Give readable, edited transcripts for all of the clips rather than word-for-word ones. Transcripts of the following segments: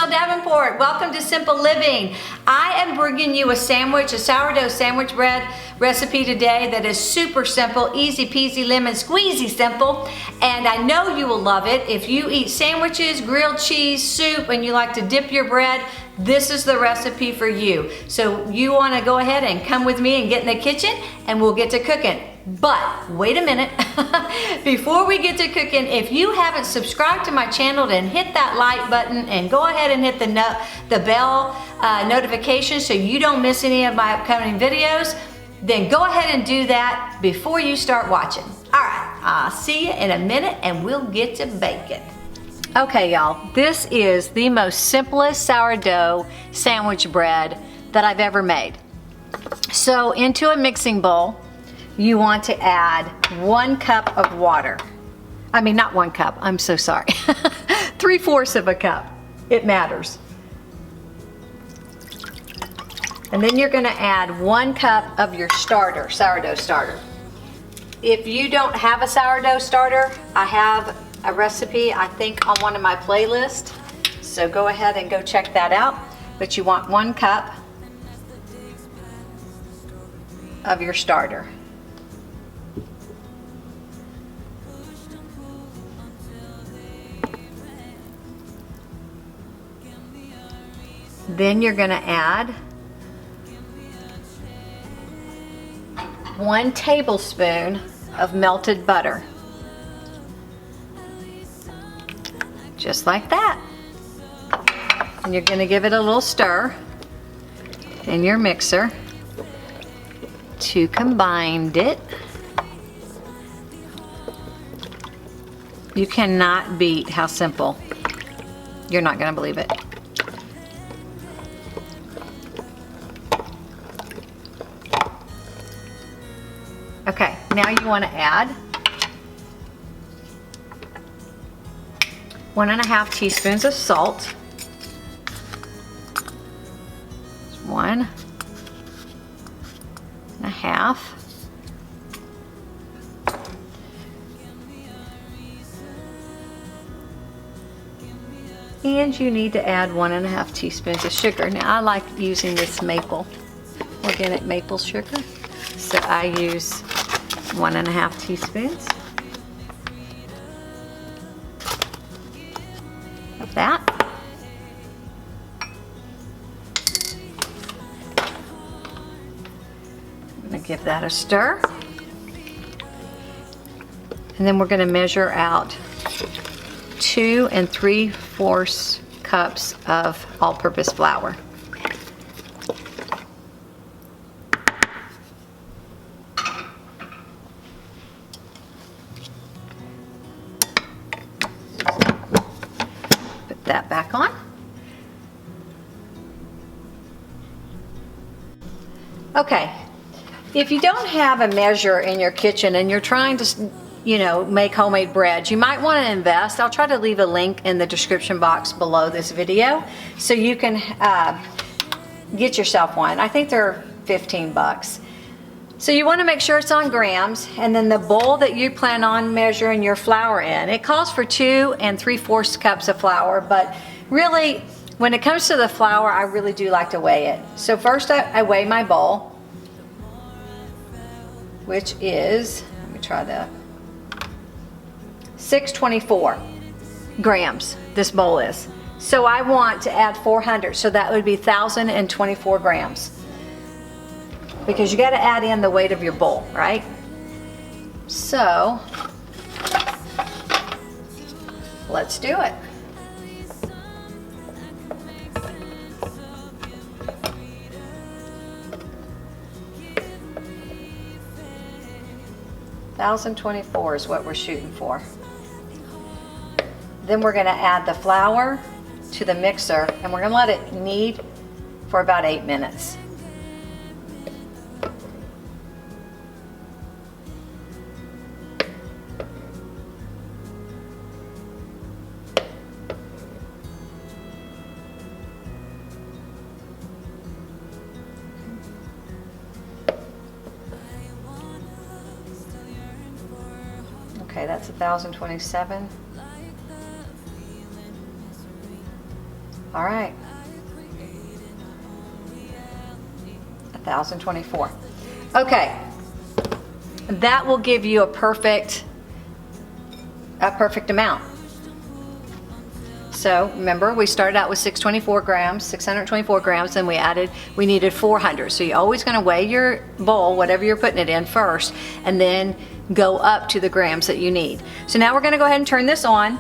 Michelle Davenport. Welcome to Simple Living. I am bringing you a sourdough sandwich bread recipe today that is super simple, easy peasy lemon squeezy simple, and I know you will love it. If you eat sandwiches, grilled cheese, soup, and you like to dip your bread, this is the recipe for you. So you want to go ahead and come with me and get in the kitchen and we'll get to cooking. But wait a minute, before we get to cooking, if you haven't subscribed to my channel, then hit that like button and go ahead and hit the bell notification so you don't miss any of my upcoming videos. Then go ahead and do that before you start watching. All right, I'll see you in a minute and we'll get to baking. Okay, y'all, this is the most simplest sourdough sandwich bread that I've ever made. So into a mixing bowl, you want to add 1 cup of water. I mean, not 1 cup, I'm so sorry. 3/4 of a cup, it matters. And then you're gonna add 1 cup of your starter, sourdough starter. If you don't have a sourdough starter, I have a recipe, I think, on one of my playlists. So go ahead and go check that out. But you want 1 cup of your starter. Then you're gonna add 1 tablespoon of melted butter. Just like that. And you're gonna give it a little stir in your mixer to combine it. You cannot beat how simple. You're not gonna believe it. Okay, now you want to add 1½ teaspoons of salt. 1½ and you need to add 1½ teaspoons of sugar. Now I like using this organic maple sugar, so I use 1½ teaspoons of that. I'm going to give that a stir. And then we're going to measure out 2 3/4 cups of all-purpose flour. That back on. Okay, if you don't have a measure in your kitchen and you're trying to, make homemade bread, you might want to invest. I'll try to leave a link in the description box below this video so you can get yourself one. I think they're 15 bucks. So you want to make sure it's on grams, and then the bowl that you plan on measuring your flour in, it calls for 2 3/4 cups of flour, but really, when it comes to the flour, I really do like to weigh it. So first I weigh my bowl, which is, let me try that, 624 grams this bowl is. So I want to add 400, so that would be 1,024 grams. Because you got to add in the weight of your bowl, right? So let's do it. $1,024 is what we're shooting for. Then we're going to add the flour to the mixer, and we're going to let it knead for about 8 minutes. Okay, that's 1,027. All right. 1,024. Okay. That will give you a perfect amount. So remember, we started out with 624 grams, 624 grams, and we needed 400. So you're always going to weigh your bowl, whatever you're putting it in first, and then go up to the grams that you need. So now we're going to go ahead and turn this on,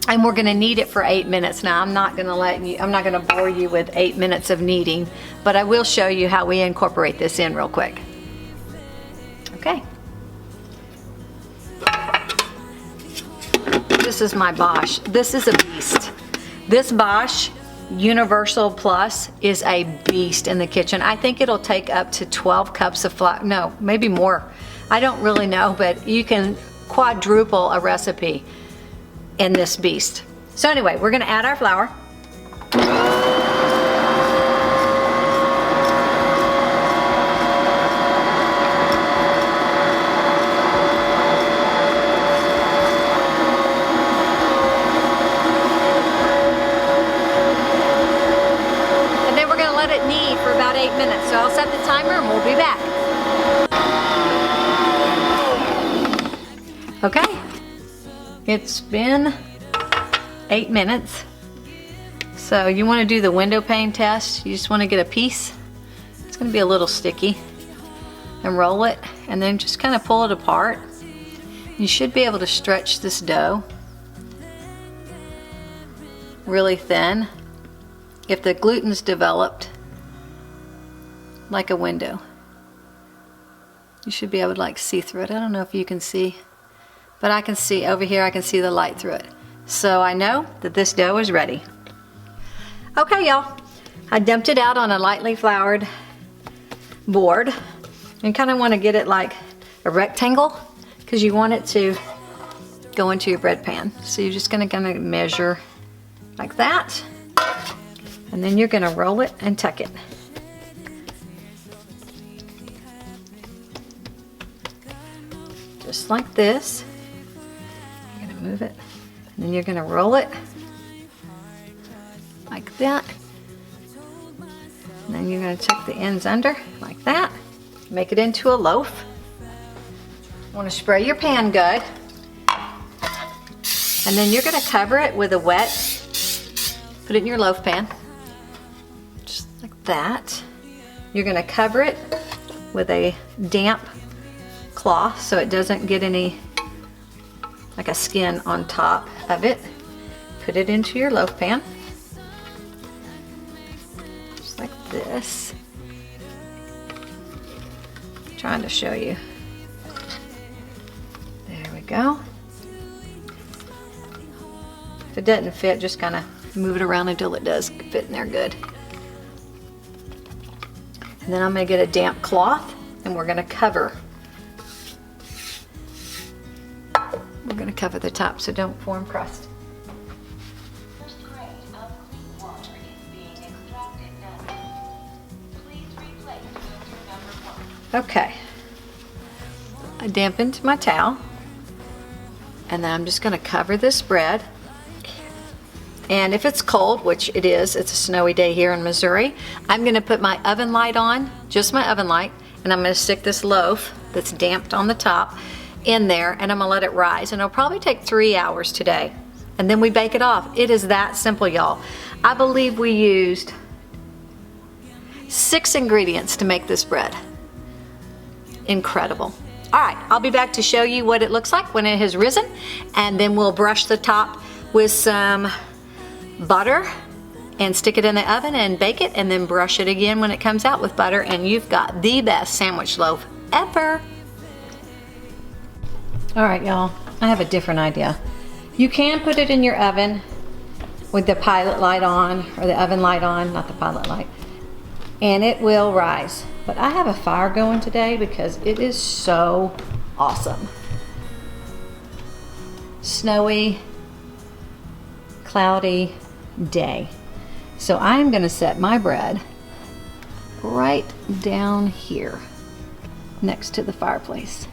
and we're going to knead it for 8 minutes. Now I'm not going to bore you with 8 minutes of kneading, but I will show you how we incorporate this in real quick. Okay. This is my Bosc. This is a beast. This Bosc Universal Plus is a beast in the kitchen. I think it'll take up to 12 cups of flour. No, maybe more. I don't really know, but you can quadruple a recipe in this beast. So anyway, we're gonna add our flour. Let it knead for about 8 minutes. So I'll set the timer and we'll be back. Okay, it's been 8 minutes. So you want to do the window pane test. You just want to get a piece. It's going to be a little sticky. And roll it, and then just kind of pull it apart. You should be able to stretch this dough really thin. If the gluten's developed like a window, you should be able to like see through it. I don't know if you can see, but I can see over here, I can see the light through it. So I know that this dough is ready. Okay, y'all, I dumped it out on a lightly floured board and kind of want to get it like a rectangle because you want it to go into your bread pan. So you're just going to measure like that. And then you're going to roll it and tuck it. Just like this. You're going to move it. And then you're going to roll it like that. And then you're going to tuck the ends under like that. Make it into a loaf. You want to spray your pan good. And then you're going to cover it with a wet, put it in your loaf pan. That. You're going to cover it with a damp cloth so it doesn't get any like a skin on top of it. Put it into your loaf pan just like this. I'm trying to show you. There we go. If it doesn't fit, just kind of move it around until it does fit in there good. And then I'm going to get a damp cloth and we're going to cover. We're going to cover the top so don't form crust. Okay. I dampened my towel and then I'm just going to cover this bread. And if it's cold, which it is, it's a snowy day here in Missouri, I'm going to put my oven light on, just my oven light, and I'm going to stick this loaf that's damped on the top in there, and I'm going to let it rise. And it'll probably take 3 hours today. And then we bake it off. It is that simple, y'all. I believe we used 6 ingredients to make this bread. Incredible. All right, I'll be back to show you what it looks like when it has risen, and then we'll brush the top with some butter and stick it in the oven and bake it, and then brush it again when it comes out with butter, and you've got the best sandwich loaf ever. All right, y'all, I have a different idea. You can put it in your oven with the pilot light on, or the oven light on, not the pilot light, and it will rise. But I have a fire going today because it is so awesome. Snowy, cloudy day. So I'm going to set my bread right down here next to the fireplace.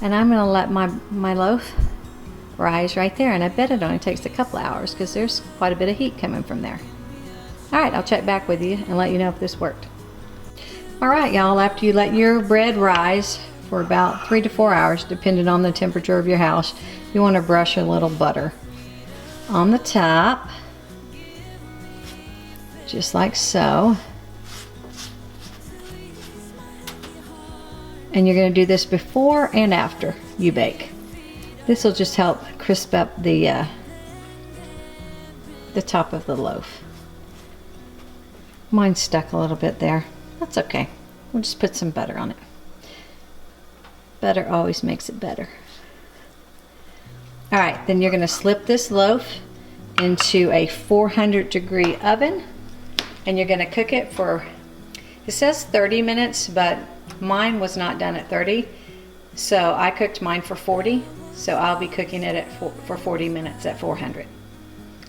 And I'm going to let my loaf rise right there, and I bet it only takes a couple hours because there's quite a bit of heat coming from there. All right, I'll check back with you and let you know if this worked. All right, y'all, after you let your bread rise for about 3 to 4 hours, depending on the temperature of your house, you want to brush a little butter on the top, just like so. And you're going to do this before and after you bake. This will just help crisp up the top of the loaf. Mine's stuck a little bit there. That's okay. We'll just put some butter on it. Butter always makes it better. All right, then you're going to slip this loaf into a 400-degree oven, and you're going to cook it for, it says 30 minutes, but mine was not done at 30, so I cooked mine for 40, so I'll be cooking it for 40 minutes at 400.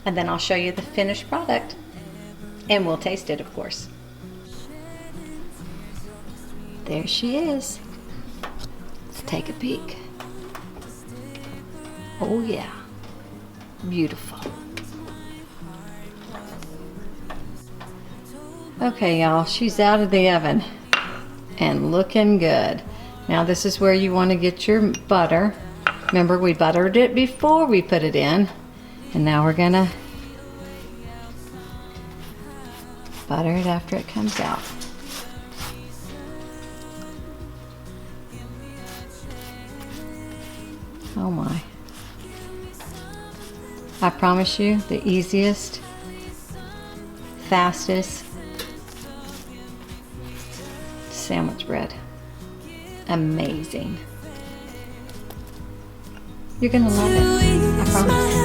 And then I'll show you the finished product, and we'll taste it, of course. There she is. Let's take a peek. Oh yeah, beautiful. Okay, y'all, she's out of the oven and looking good. Now this is where you want to get your butter. Remember, we buttered it before we put it in, and now we're gonna butter it after it comes out. Oh my. I promise you, the easiest, fastest sandwich bread. Amazing. You're gonna love it, I promise.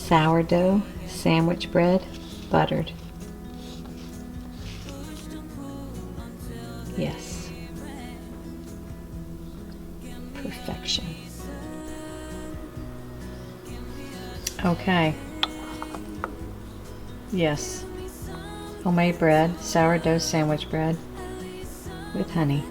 Sourdough sandwich bread, buttered. Yes. Perfection. Okay. Yes. Homemade bread, sourdough sandwich bread with honey.